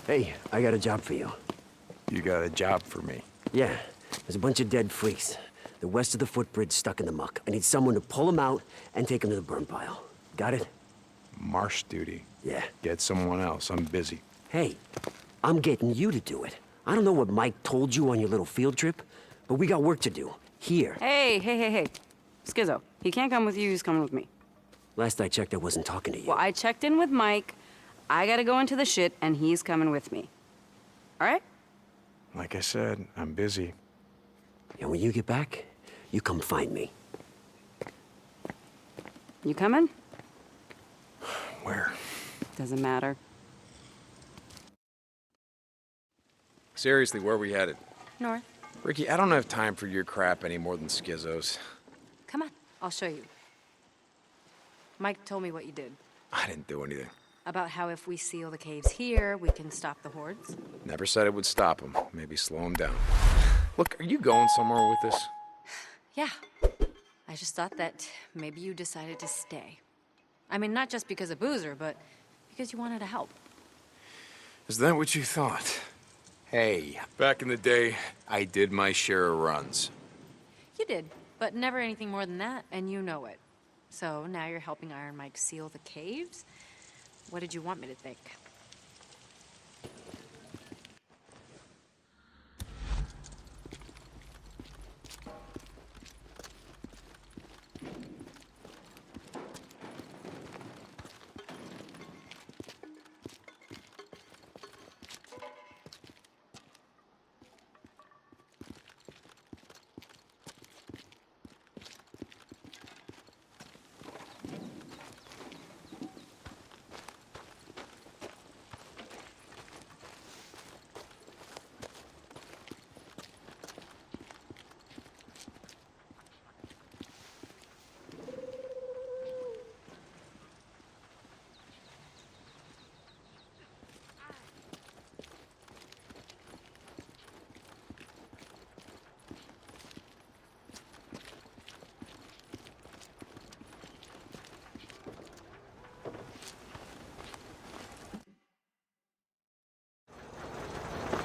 Hey, I got a job for you. You got a job for me. Yeah, there's a bunch of dead freaks. They're west of the footbridge, stuck in the muck. I need someone to pull them out and take them to the burn pile. Got it? Marsh duty. Yeah. Get someone else. I'm busy. Hey, I'm getting you to do it. I don't know what Mike told you on your little field trip, but we got work to do. Here. Hey. Schizo, he can't come with you, he's coming with me. Last I checked, I wasn't talking to you. Well, I checked in with Mike. I gotta go into the shit, and he's coming with me. All right? Like I said, I'm busy. And when you get back, you come find me. You coming? Where? Doesn't matter. Seriously, where are we headed? North. Ricky, I don't have time for your crap any more than Schizo's. Come on, I'll show you. Mike told me what you did. I didn't do anything. About how if we seal the caves here, we can stop the hordes. Never said it would stop him. Maybe slow him down. Look, are you going somewhere with this? Yeah. I just thought that maybe you decided to stay. I mean, not just because of Boozer, but because you wanted to help. Is that what you thought? Hey, back in the day, I did my share of runs. You did, but never anything more than that, and you know it. So now you're helping Iron Mike seal the caves? What did you want me to think?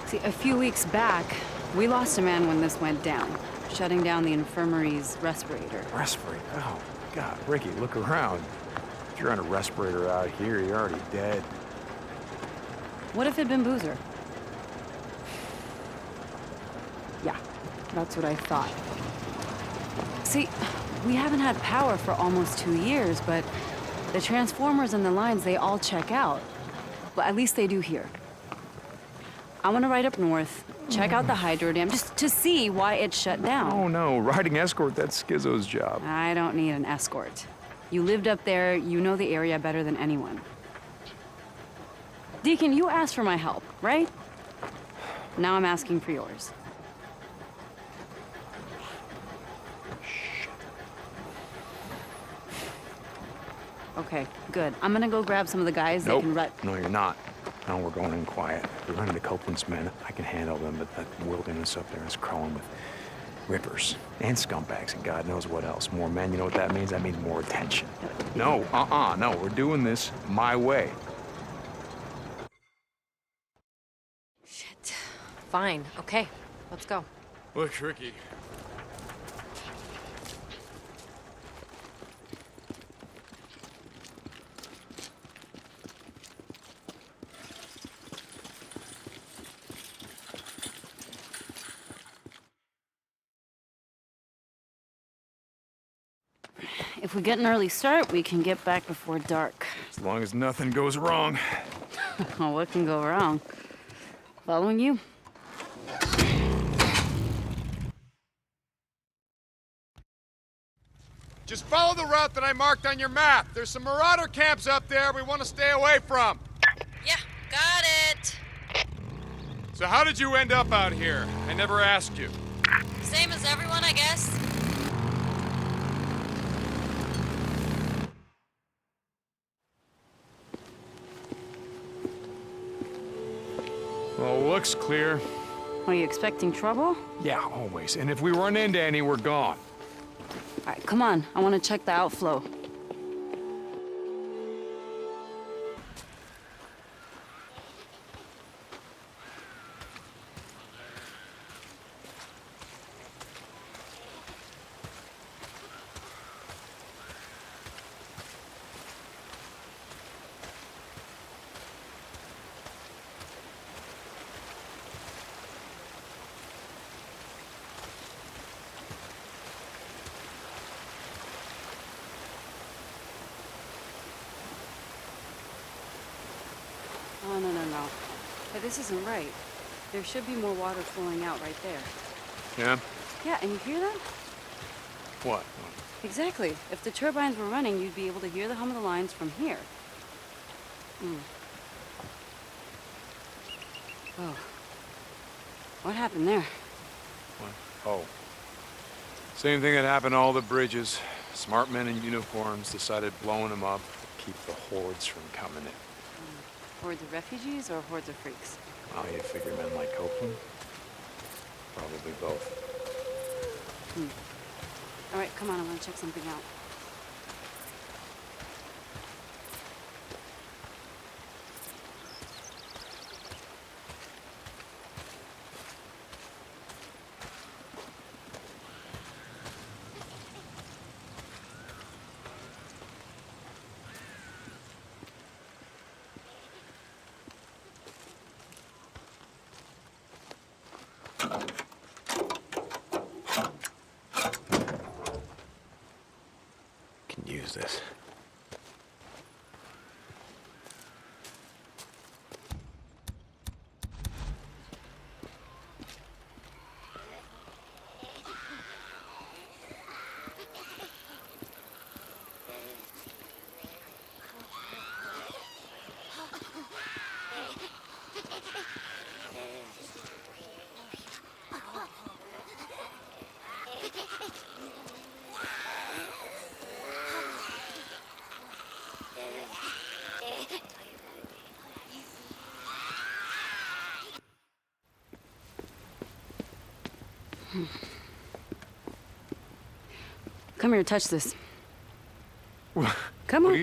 See, a few weeks back, we lost a man when this went down, shutting down the infirmary's respirator. Respirator? Oh, God. Ricky, look around. If you're on a respirator out here, you're already dead. What if it'd been Boozer? Yeah, that's what I thought. See, we haven't had power for almost 2 years, but the transformers and the lines, they all check out. Well, at least they do here. I want to ride up north, check out the hydro dam, just to see why it's shut down. Oh, no. Riding escort, that's Schizo's job. I don't need an escort. You lived up there, you know the area better than anyone. Deacon, you asked for my help, right? Now I'm asking for yours. Okay, good. I'm gonna go grab some of the guys that can No, you're not. No, we're going in quiet. We're running to Copeland's men. I can handle them, but that wilderness up there is crawling with rippers and scumbags and God knows what else. More men, you know what that means? That means more attention. No, no, we're doing this my way. Shit. Fine, okay, let's go. Look, Ricky. If we get an early start, we can get back before dark. As long as nothing goes wrong. Oh, what can go wrong? Following you? Just follow the route that I marked on your map. There's some marauder camps up there we want to stay away from. Yeah, got it. So how did you end up out here? I never asked you. Same as everyone, I guess. Well, looks clear. Are you expecting trouble? Yeah, always. And if we run into any, we're gone. All right, come on. I want to check the outflow. Oh, no, no, no. Hey, this isn't right. There should be more water flowing out right there. Yeah? Yeah, and you hear that? What? Exactly. If the turbines were running, you'd be able to hear the hum of the lines from here. Oh. What happened there? What? Oh. Same thing that happened to all the bridges. Smart men in uniforms decided blowing them up to keep the hordes from coming in. Hordes of refugees or hordes of freaks? Oh, you figure men like Copeland? Probably both. All right, come on, I want to check something out. Can use this. Come here, touch this. Come What on. are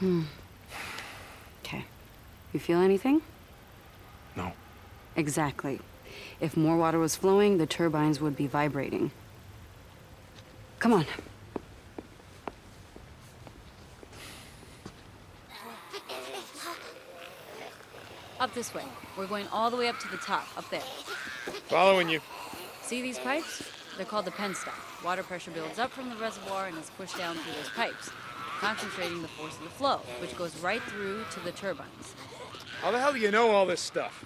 you... Okay. You feel anything? No. Exactly. If more water was flowing, the turbines would be vibrating. Come on. Up this way. We're going all the way up to the top, up there. Following you. See these pipes? They're called the penstock. Water pressure builds up from the reservoir and is pushed down through those pipes, concentrating the force of the flow, which goes right through to the turbines. How the hell do you know all this stuff?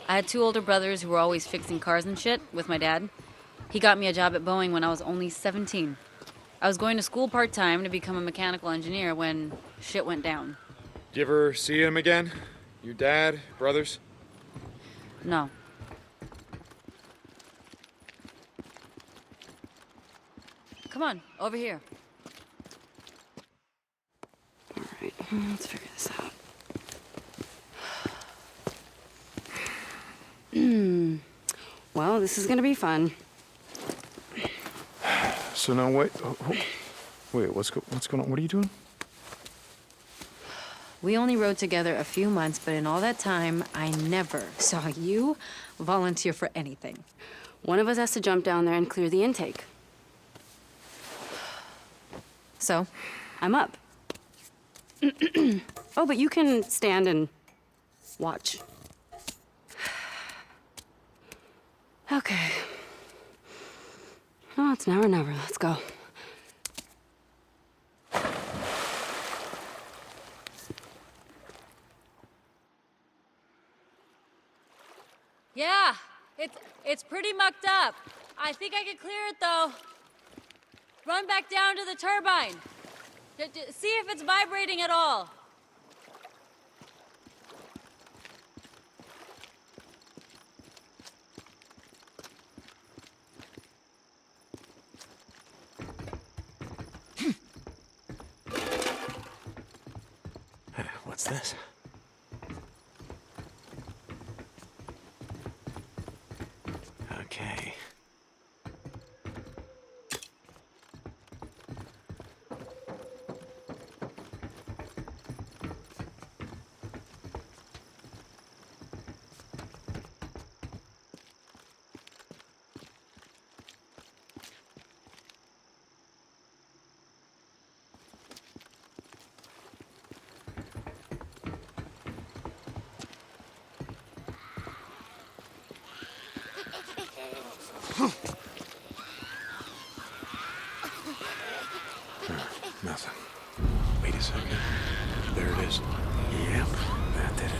I had two older brothers who were always fixing cars and shit with my dad. He got me a job at Boeing when I was only 17. I was going to school part-time to become a mechanical engineer when shit went down. Did you ever see him again? Your dad, brothers? No. Come on, over here. All right, let's figure this out. Well, this is gonna be fun. So now wait. Wait, what's going on? What are you doing? We only rode together a few months, but in all that time, I never saw you volunteer for anything. One of us has to jump down there and clear the intake. So, I'm up. Oh, but you can stand and watch. Okay. Oh, it's now or never. Let's go. Yeah, it's pretty mucked up. I think I can clear it, though. Run back down to the turbine. See if it's vibrating at all. What's this? Okay. Nothing. Wait a second. There it is. Yep, that did it.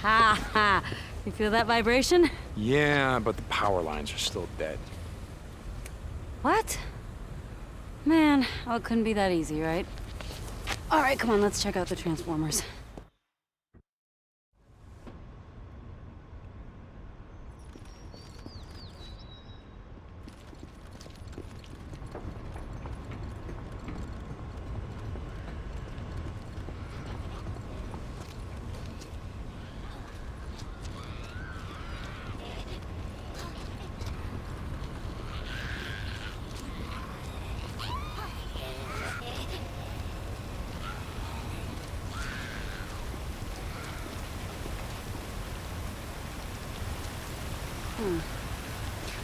Ha ha! You feel that vibration? Yeah, but the power lines are still dead. What? Man, oh, it couldn't be that easy, right? All right, come on, let's check out the transformers.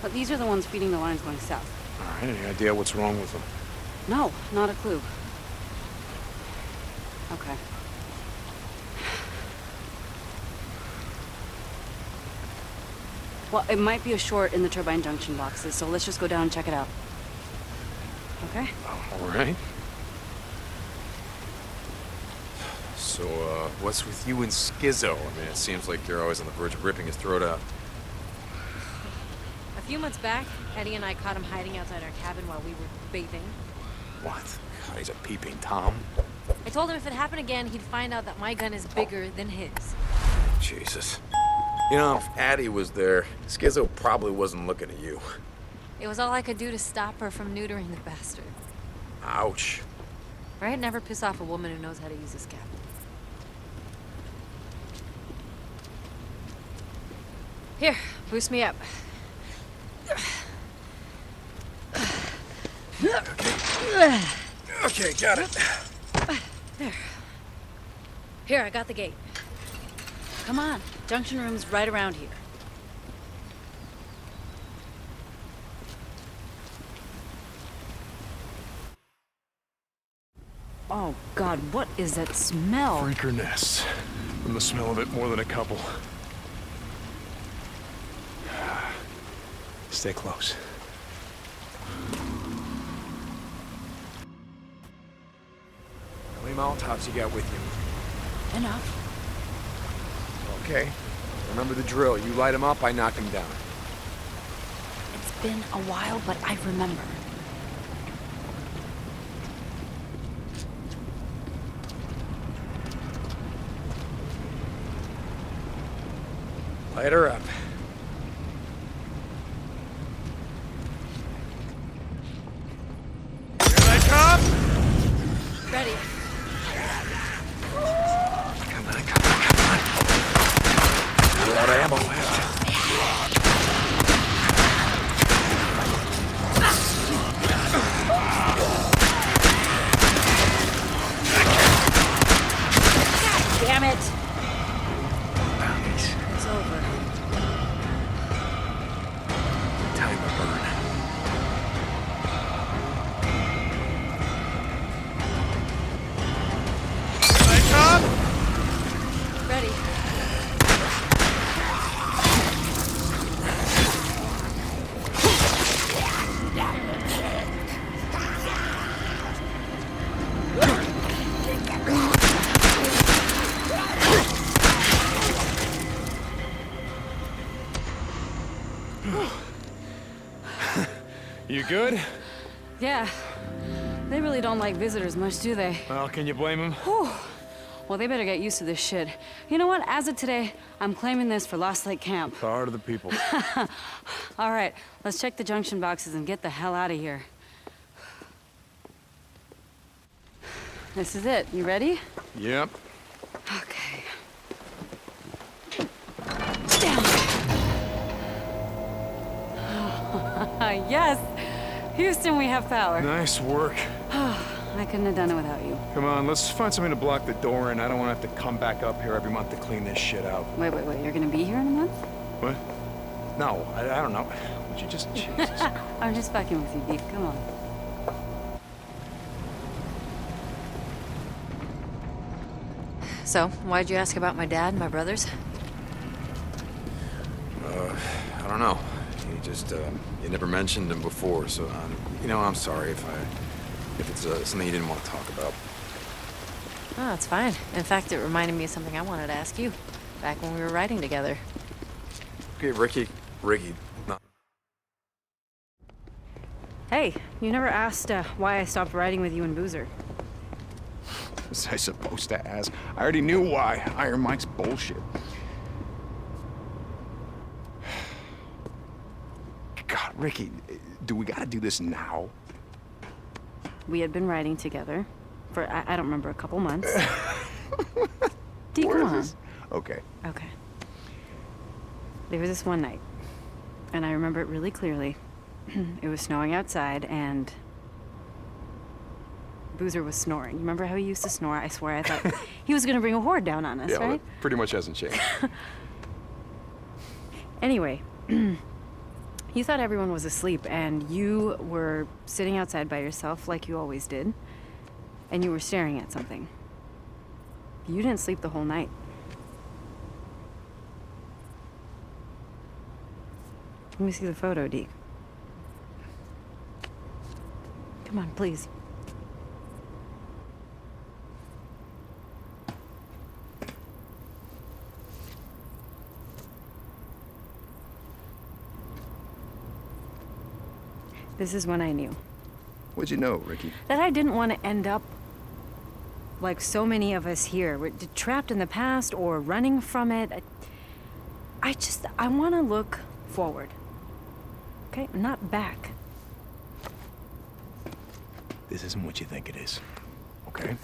But these are the ones feeding the lines going south. All right, any idea what's wrong with them? No, not a clue. Okay. Well, it might be a short in the turbine junction boxes, so let's just go down and check it out. Okay? All right. So, what's with you and Schizo? I mean, it seems like you're always on the verge of ripping his throat out. A few months back, Eddie and I caught him hiding outside our cabin while we were bathing. What? God, he's a peeping Tom. I told him if it happened again, he'd find out that my gun is bigger than his. Jesus. You know, if Addie was there, Schizo probably wasn't looking at you. It was all I could do to stop her from neutering the bastard. Ouch. Right? Never piss off a woman who knows how to use a scalpel. Here, boost me up. Okay, got it. There. Here, I got the gate. Come on, junction room's right around here. Oh, God, what is that smell? Freaker nests. From the smell of it, more than a couple. Stay close. How many Molotovs you got with you? Enough. Okay. Remember the drill. You light them up, I knock them down. It's been a while, but I remember. Light her up. Here they come! Ready. Come on, come on, come on. A lot of ammo left. Damn it! Bounties. It's over. Time to burn. Here they come! Ready. You good? Yeah. They really don't like visitors much, do they? Well, can you blame him? Whew. Well, they better get used to this shit. You know what? As of today, I'm claiming this for Lost Lake Camp. Power to the people. All right, let's check the junction boxes and get the hell out of here. This is it. You ready? Yep. Okay. Damn it. Yes! Houston, we have power. Nice work. I couldn't have done it without you. Come on, let's find something to block the door in. I don't want to have to come back up here every month to clean this shit out. Wait, you're gonna be here in a month? What? No, I don't know. Would you just... Jesus. I'm just fucking with you, Beef. Come on. So, why'd you ask about my dad and my brothers? I don't know. You just, you never mentioned him before, so, you know, I'm sorry if it's something you didn't want to talk about. Oh, it's fine. In fact, it reminded me of something I wanted to ask you back when we were riding together. Okay, Ricky, no. Hey, you never asked why I stopped riding with you and Boozer. Was I supposed to ask? I already knew why. Iron Mike's bullshit. God, Ricky, do we gotta do this now? We had been riding together for, I don't remember, a couple months. D, come on. Okay. Okay. There was this one night, and I remember it really clearly. It was snowing outside, and Boozer was snoring. You remember how he used to snore? I swear I thought he was gonna bring a horde down on us, Yeah, right? well, that pretty much hasn't changed. Anyway, you thought everyone was asleep, and you were sitting outside by yourself like you always did, and you were staring at something. You didn't sleep the whole night. Let me see the photo, Deke. Come on, please. This is when I knew What'd you know, Ricky? that I didn't want to end up like so many of us here. We're trapped in the past or running from it. I want to look forward. Okay? Not back. This isn't what you think it is, okay?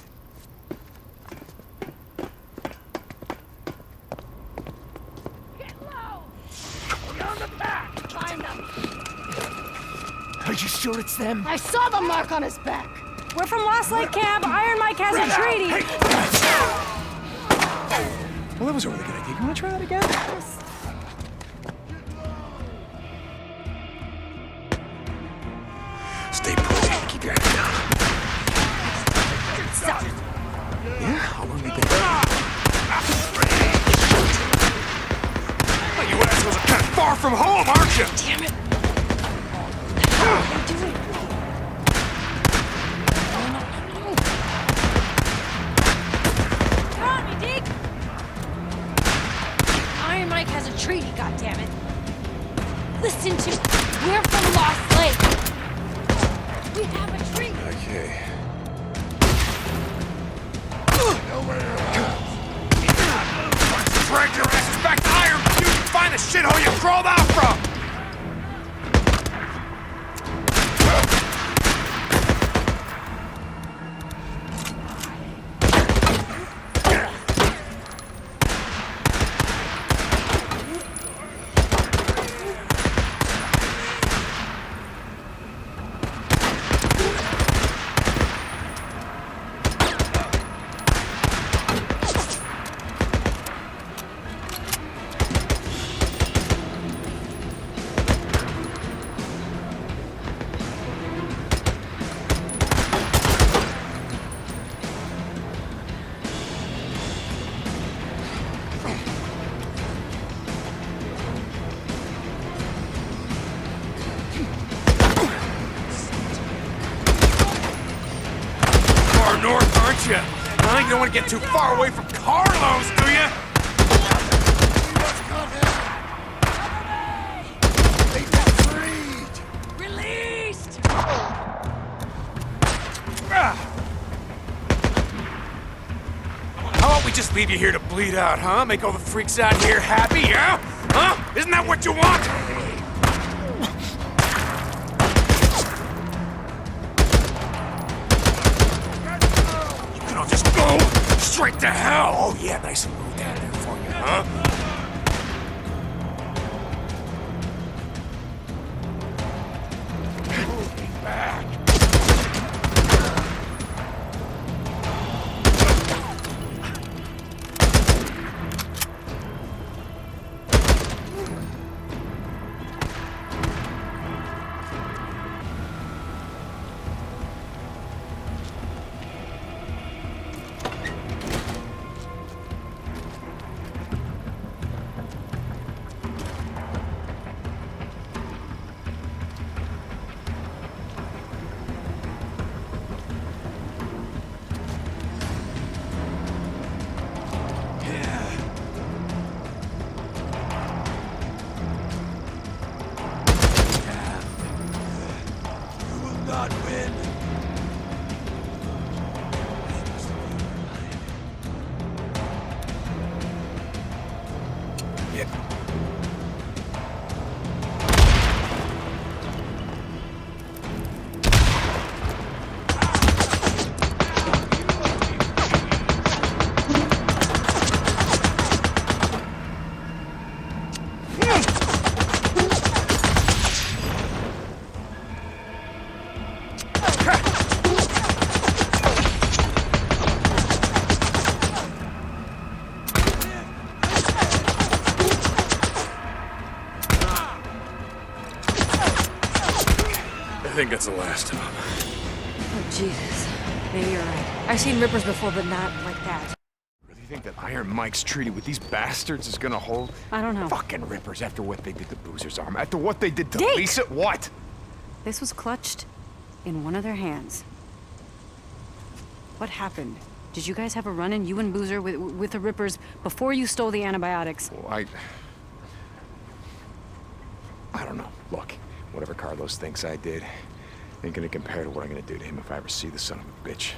Get low! You're on the back! Find them! Are you sure it's them? I saw the mark on his back! We're from Lost Lake Camp. Iron Mike has a treaty. Well, that was a really good idea. You wanna try that again? Stay put. Keep your head down. Stop! Yeah? How long have you been? Oh, you assholes are kind of far from home, aren't you? Damn it. Come on, me, Deke! Iron Mike has a treaty, goddammit. Listen to me. We're from Lost Lake. We have a treaty. Okay. Drag your asses back to Iron! You can find the shithole you crawled out from! North, aren't you? Huh? You don't want to get too far away from Carlos, do you? Released! How about we just leave you here to bleed out, huh? Make all the freaks out here happy, yeah? Huh? Isn't that what you want? Just go straight to hell! Oh yeah, nice and low down there for you, huh? Moving back. think that's the last of them. Oh, Jesus. Maybe you're right. I've seen rippers before, but not like that. Really think that Iron Mike's treaty with these bastards is gonna hold? I don't know. Fucking rippers after what they did to Boozer's arm, after what they did to Dick! Lisa. What? This was clutched in one of their hands. What happened? Did you guys have a run-in, you and Boozer, with the Rippers before you stole the antibiotics? Well, I don't know. Look, whatever Carlos thinks I did ain't gonna compare to what I'm gonna do to him if I ever see the son of a bitch.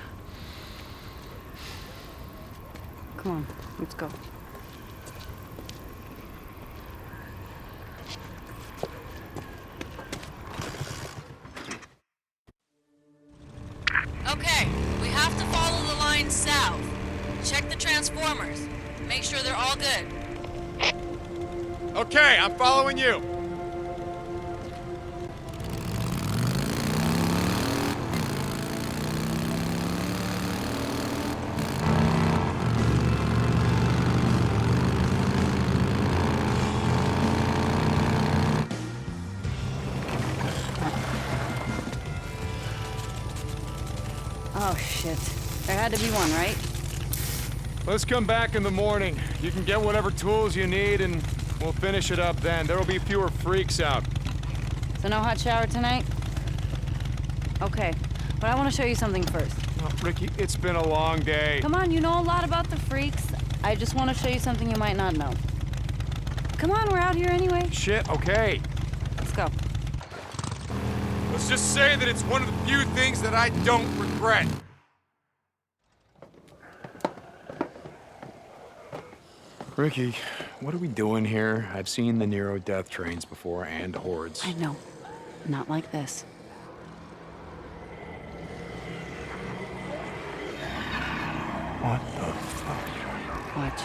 Come on, let's go. Okay, we have to follow the line south. Check the transformers. Make sure they're all good. Okay, I'm following you. Oh, shit. There had to be one, right? Let's come back in the morning. You can get whatever tools you need, and we'll finish it up then. There'll be fewer freaks out. So no hot shower tonight? Okay, but I want to show you something first. Oh, Ricky, it's been a long day. Come on, you know a lot about the freaks. I just want to show you something you might not know. Come on, we're out here anyway. Shit, okay. Let's go. Let's just say that it's one of the few things that I don't regret. Ricky, what are we doing here? I've seen the Nero death trains before, and hordes. I know. Not like this. What the fuck? Watch.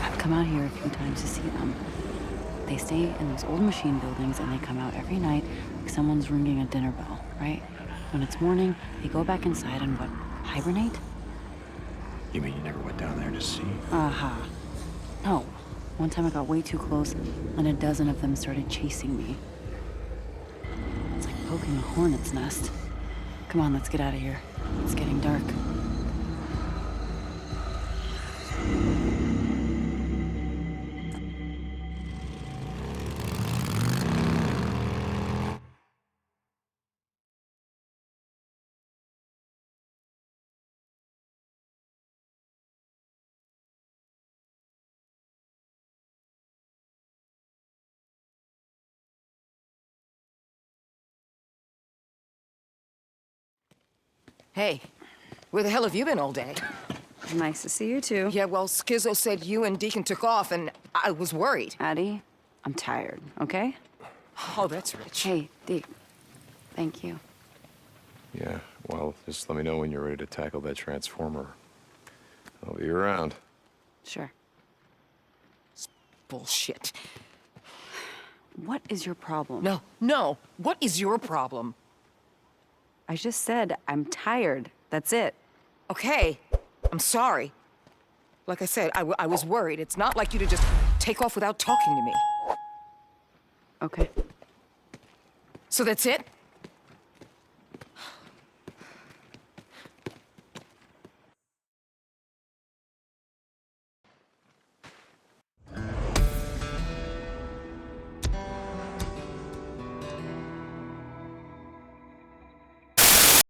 I've come out here a few times to see them. They stay in those old machine buildings and they come out every night like someone's ringing a dinner bell, right? When it's morning, they go back inside and what, hibernate? You mean you never went down there to see? Aha. No. One time I got way too close and a dozen of them started chasing me. It's like poking a hornet's nest. Come on, let's get out of here. It's getting dark. Hey, where the hell have you been all day? Nice to see you too. Yeah, well, Skizzo said you and Deacon took off, and I was worried. Addie, I'm tired, okay? Oh, that's rich. Hey, Deke. Thank you. Yeah, well, just let me know when you're ready to tackle that transformer. I'll be around. Sure. Bullshit. What is your problem? No. What is your problem? I just said I'm tired. That's it. Okay, I'm sorry. Like I said, I was worried. It's not like you to just take off without talking to me. Okay. So that's it?